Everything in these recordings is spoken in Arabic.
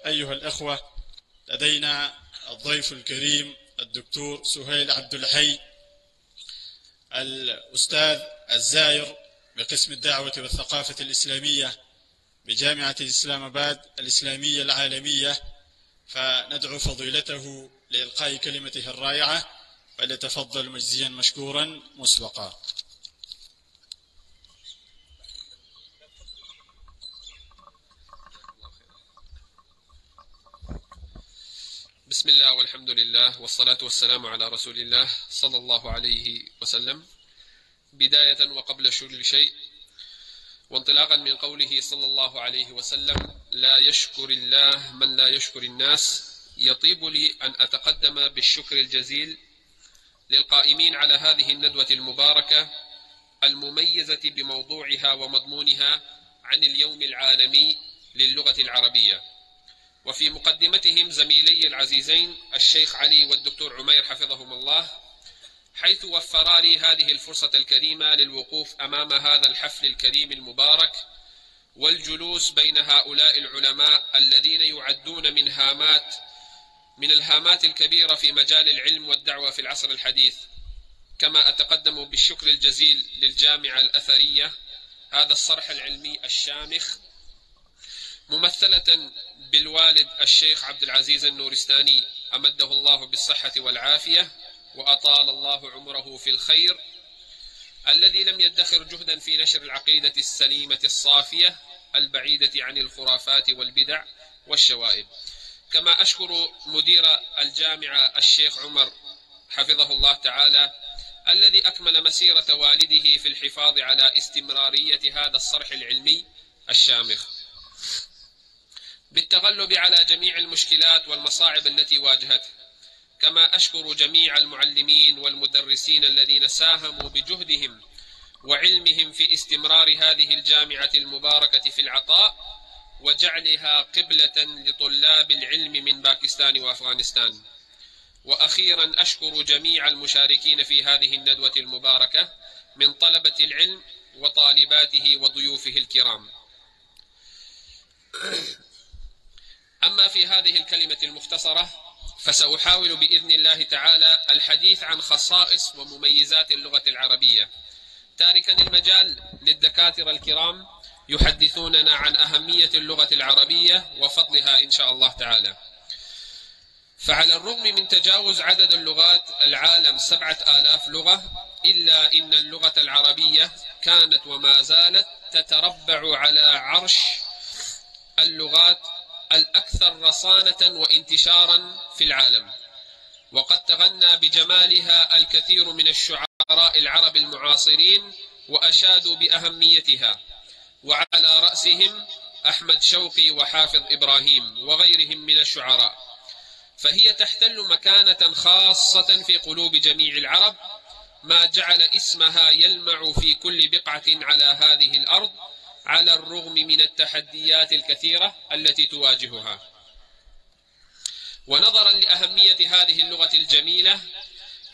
أيها الأخوة، لدينا الضيف الكريم الدكتور سهيل عبد الحي، الأستاذ الزائر بقسم الدعوة والثقافة الإسلامية بجامعة الإسلام آباد الإسلامية العالمية، فندعو فضيلته لإلقاء كلمته الرائعة، فليتفضل مجزيا مشكورا مسبقا. بسم الله والحمد لله والصلاة والسلام على رسول الله صلى الله عليه وسلم. بداية وقبل كل شيء، وانطلاقا من قوله صلى الله عليه وسلم: لا يشكر الله من لا يشكر الناس، يطيب لي أن أتقدم بالشكر الجزيل للقائمين على هذه الندوة المباركة المميزة بموضوعها ومضمونها عن اليوم العالمي للغة العربية، وفي مقدمتهم زميلي العزيزين الشيخ علي والدكتور عمير حفظهم الله، حيث وفرا لي هذه الفرصة الكريمة للوقوف أمام هذا الحفل الكريم المبارك والجلوس بين هؤلاء العلماء الذين يعدون من الهامات الكبيرة في مجال العلم والدعوة في العصر الحديث. كما أتقدم بالشكر الجزيل للجامعة الأثرية، هذا الصرح العلمي الشامخ، ممثلة بالوالد الشيخ عبد العزيز النورستاني أمده الله بالصحة والعافية وأطال الله عمره في الخير، الذي لم يدخر جهدا في نشر العقيدة السليمة الصافية البعيدة عن الخرافات والبدع والشوائب. كما أشكر مدير الجامعة الشيخ عمر حفظه الله تعالى، الذي أكمل مسيرة والده في الحفاظ على استمرارية هذا الصرح العلمي الشامخ بالتغلب على جميع المشكلات والمصاعب التي واجهته. كما أشكر جميع المعلمين والمدرسين الذين ساهموا بجهدهم وعلمهم في استمرار هذه الجامعة المباركة في العطاء وجعلها قبلة لطلاب العلم من باكستان وأفغانستان. وأخيرا أشكر جميع المشاركين في هذه الندوة المباركة من طلبة العلم وطالباته وضيوفه الكرام. أما في هذه الكلمة المختصرة، فسأحاول بإذن الله تعالى الحديث عن خصائص ومميزات اللغة العربية، تاركا المجال للدكاترة الكرام يحدثوننا عن أهمية اللغة العربية وفضلها إن شاء الله تعالى. فعلى الرغم من تجاوز عدد اللغات العالم 7000 لغة، إلا إن اللغة العربية كانت وما زالت تتربع على عرش اللغات الأكثر رصانة وانتشارا في العالم، وقد تغنى بجمالها الكثير من الشعراء العرب المعاصرين وأشادوا بأهميتها، وعلى رأسهم أحمد شوقي وحافظ إبراهيم وغيرهم من الشعراء. فهي تحتل مكانة خاصة في قلوب جميع العرب، ما جعل اسمها يلمع في كل بقعة على هذه الأرض، على الرغم من التحديات الكثيرة التي تواجهها. ونظرا لأهمية هذه اللغة الجميلة،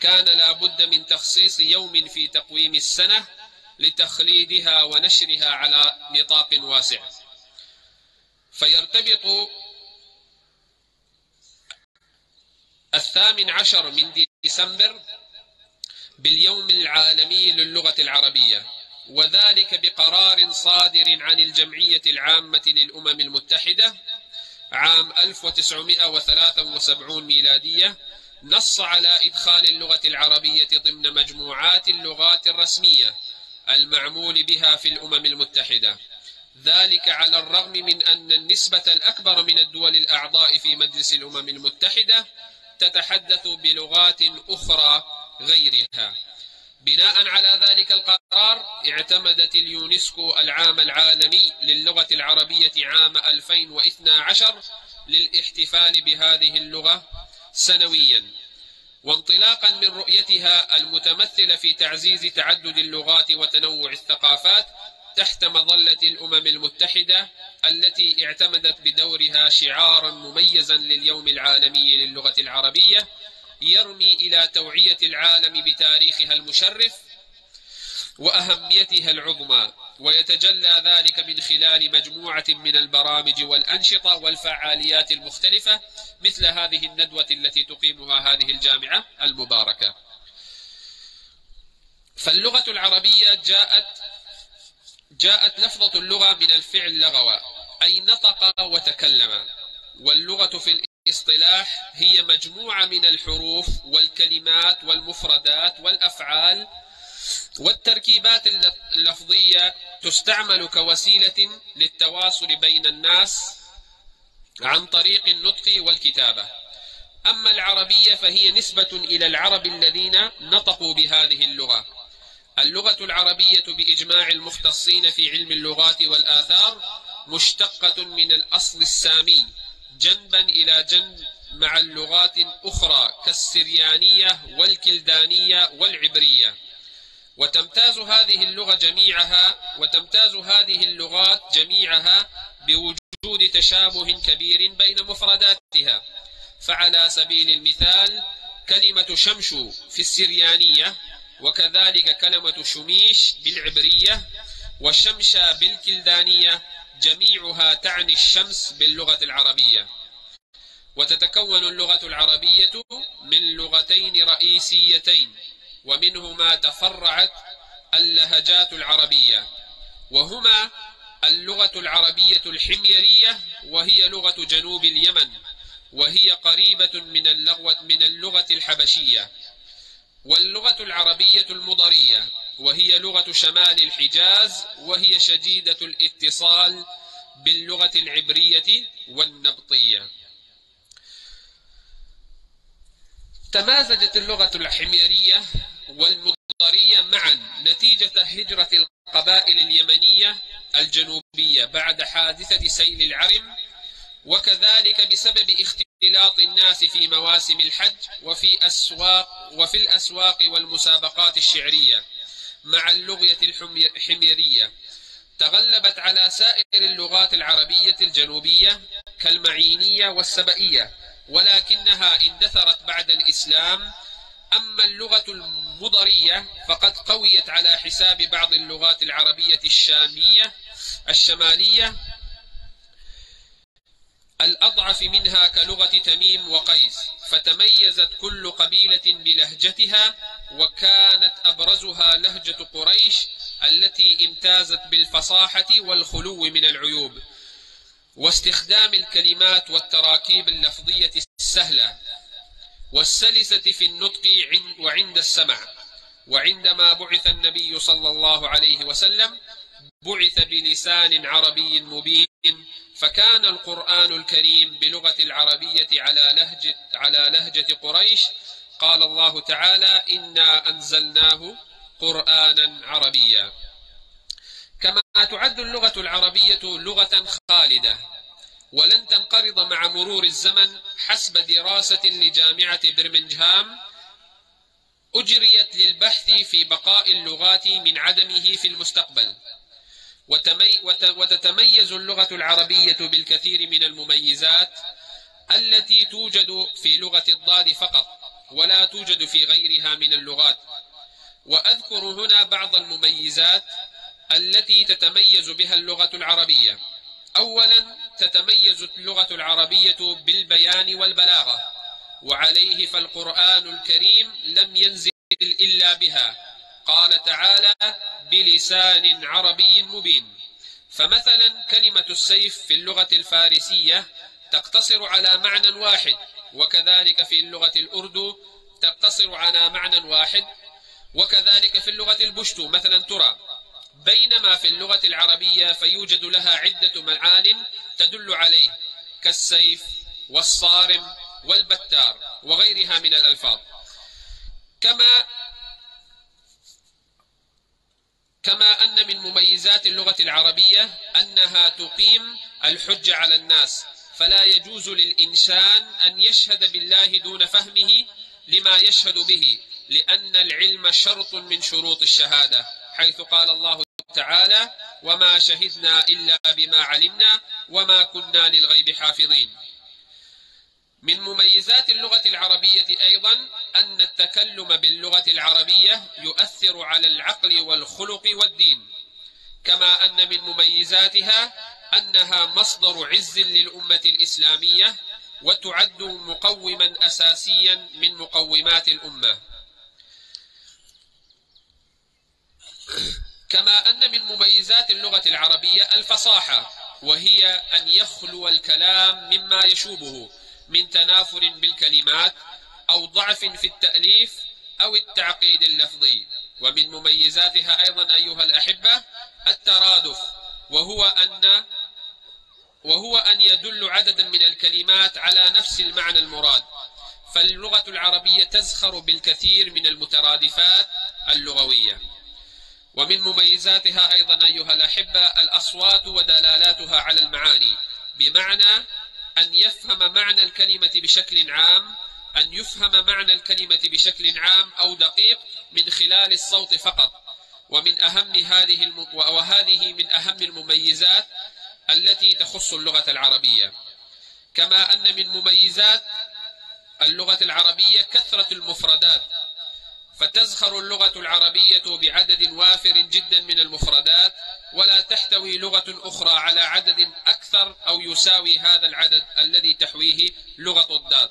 كان لا بد من تخصيص يوم في تقويم السنة لتخليدها ونشرها على نطاق واسع. فيرتبط 18 من ديسمبر باليوم العالمي للغة العربية، وذلك بقرار صادر عن الجمعية العامة للأمم المتحدة عام 1973 ميلادية، نص على إدخال اللغة العربية ضمن مجموعات اللغات الرسمية المعمول بها في الأمم المتحدة، ذلك على الرغم من أن النسبة الأكبر من الدول الأعضاء في مجلس الأمم المتحدة تتحدث بلغات أخرى غيرها. بناء على ذلك القرار، اعتمدت اليونسكو العام العالمي للغة العربية عام 2012 للاحتفال بهذه اللغة سنويا، وانطلاقا من رؤيتها المتمثلة في تعزيز تعدد اللغات وتنوع الثقافات تحت مظلة الأمم المتحدة، التي اعتمدت بدورها شعارا مميزا لليوم العالمي للغة العربية يرمي إلى توعية العالم بتاريخها المشرف وأهميتها العظمى ويتجلى ذلك من خلال مجموعة من البرامج والأنشطة والفعاليات المختلفة مثل هذه الندوة التي تقيمها هذه الجامعة المباركة. فاللغة العربية جاءت لفظة اللغة من الفعل لغوى، أي نطق وتكلم. واللغة في الاصطلاح هي مجموعة من الحروف والكلمات والمفردات والأفعال والتركيبات اللفظية تستعمل كوسيلة للتواصل بين الناس عن طريق النطق والكتابة. أما العربية فهي نسبة إلى العرب الذين نطقوا بهذه اللغة. اللغة العربية بإجماع المختصين في علم اللغات والآثار مشتقة من الأصل السامي جنبا إلى جنب مع اللغات أخرى كالسريانية والكلدانية والعبرية. وتمتاز هذه اللغات جميعها بوجود تشابه كبير بين مفرداتها. فعلى سبيل المثال كلمة شمش في السريانية، وكذلك كلمة شميش بالعبرية، وشمشة بالكلدانية، جميعها تعني الشمس باللغة العربية. وتتكون اللغة العربية من لغتين رئيسيتين، ومنهما تفرعت اللهجات العربية، وهما اللغة العربية الحميرية وهي لغة جنوب اليمن، وهي قريبة من اللغة الحبشية، واللغة العربية المضرية وهي لغة شمال الحجاز، وهي شديدة الاتصال باللغة العبرية والنبطية. تمازجت اللغة الحميرية والمضرية معا نتيجة هجرة القبائل اليمنية الجنوبية بعد حادثة سيل العرم، وكذلك بسبب اختلاط الناس في مواسم الحج وفي الأسواق والمسابقات الشعرية مع اللغة الحميرية. تغلبت على سائر اللغات العربية الجنوبية كالمعينية والسبئية، ولكنها اندثرت بعد الإسلام. أما اللغة المضرية فقد قويت على حساب بعض اللغات العربية الشمالية الأضعف منها كلغة تميم وقيس، فتميزت كل قبيلة بلهجتها، وكانت أبرزها لهجة قريش التي امتازت بالفصاحة والخلو من العيوب واستخدام الكلمات والتراكيب اللفظية السهلة والسلسة في النطق وعند السمع. وعندما بعث النبي صلى الله عليه وسلم بعث بلسان عربي مبين، فكان القرآن الكريم بلغة العربية على لهجة قريش. قال الله تعالى: إنا أنزلناه قرآنا عربيا. كما تعد اللغة العربية لغة خالدة ولن تنقرض مع مرور الزمن حسب دراسة لجامعة برمنغهام أجريت للبحث في بقاء اللغات من عدمه في المستقبل. وتتميز اللغة العربية بالكثير من المميزات التي توجد في لغة الضاد فقط ولا توجد في غيرها من اللغات. وأذكر هنا بعض المميزات التي تتميز بها اللغة العربية. أولا، تتميز اللغة العربية بالبيان والبلاغة، وعليه فالقرآن الكريم لم ينزل إلا بها. قال تعالى: بلسان عربي مبين. فمثلا كلمة السيف في اللغة الفارسية تقتصر على معنى واحد، وكذلك في اللغة الأردو تقتصر على معنى واحد، وكذلك في اللغة البشتو مثلا ترى. بينما في اللغة العربية فيوجد لها عدة معان تدل عليه كالسيف والصارم والبتار وغيرها من الألفاظ. كما أن من مميزات اللغة العربية أنها تقيم الحجة على الناس، فلا يجوز للإنسان أن يشهد بالله دون فهمه لما يشهد به، لأن العلم شرط من شروط الشهادة، حيث قال الله تعالى: وما شهدنا إلا بما علمنا وما كنا للغيب حافظين. من مميزات اللغة العربية أيضا أن التكلم باللغة العربية يؤثر على العقل والخلق والدين، كما أن من مميزاتها أنها مصدر عز للأمة الإسلامية، وتعد مقوما أساسيا من مقومات الأمة. كما أن من مميزات اللغة العربية الفصاحة، وهي أن يخلو الكلام مما يشوبه من تنافر بالكلمات أو ضعف في التأليف أو التعقيد اللفظي. ومن مميزاتها أيضا أيها الأحبة الترادف، وهو أن يدل عددا من الكلمات على نفس المعنى المراد، فاللغة العربية تزخر بالكثير من المترادفات اللغوية. ومن مميزاتها أيضا أيها الأحبة الأصوات ودلالاتها على المعاني، بمعنى أن يفهم معنى الكلمة بشكل عام أو دقيق من خلال الصوت فقط. وهذه من أهم المميزات التي تخص اللغة العربية. كما أن من مميزات اللغة العربية كثرة المفردات، فتزخر اللغة العربية بعدد وافر جدا من المفردات، ولا تحتوي لغة أخرى على عدد أكثر أو يساوي هذا العدد الذي تحويه لغة الضاد.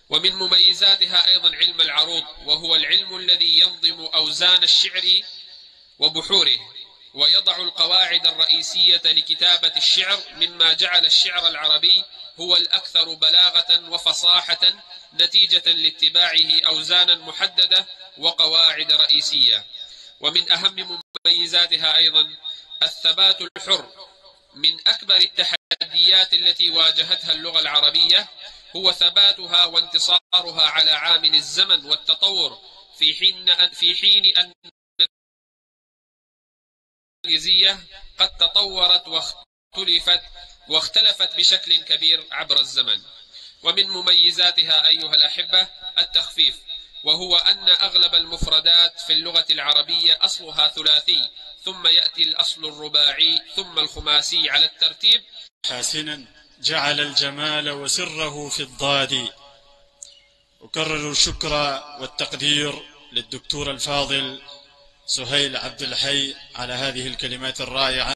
ومن مميزاتها أيضا علم العروض، وهو العلم الذي ينظم أوزان الشعر وبحوره، ويضع القواعد الرئيسية لكتابة الشعر، مما جعل الشعر العربي هو الأكثر بلاغة وفصاحة نتيجة لاتباعه أوزانا محددة وقواعد رئيسية. ومن أهم مميزاتها أيضا الثبات الحر. من أكبر التحديات التي واجهتها اللغة العربية هو ثباتها وانتصارها على عامل الزمن والتطور، في حين أن الإنجليزية قد تطورت واختلفت بشكل كبير عبر الزمن. ومن مميزاتها أيها الأحبة التخفيف، وهو أن أغلب المفردات في اللغة العربية أصلها ثلاثي، ثم يأتي الأصل الرباعي ثم الخماسي على الترتيب. حاسنا جعل الجمال وسره في الضاد. أكرر الشكر والتقدير للدكتور الفاضل سهيل عبد الحي على هذه الكلمات الرائعة.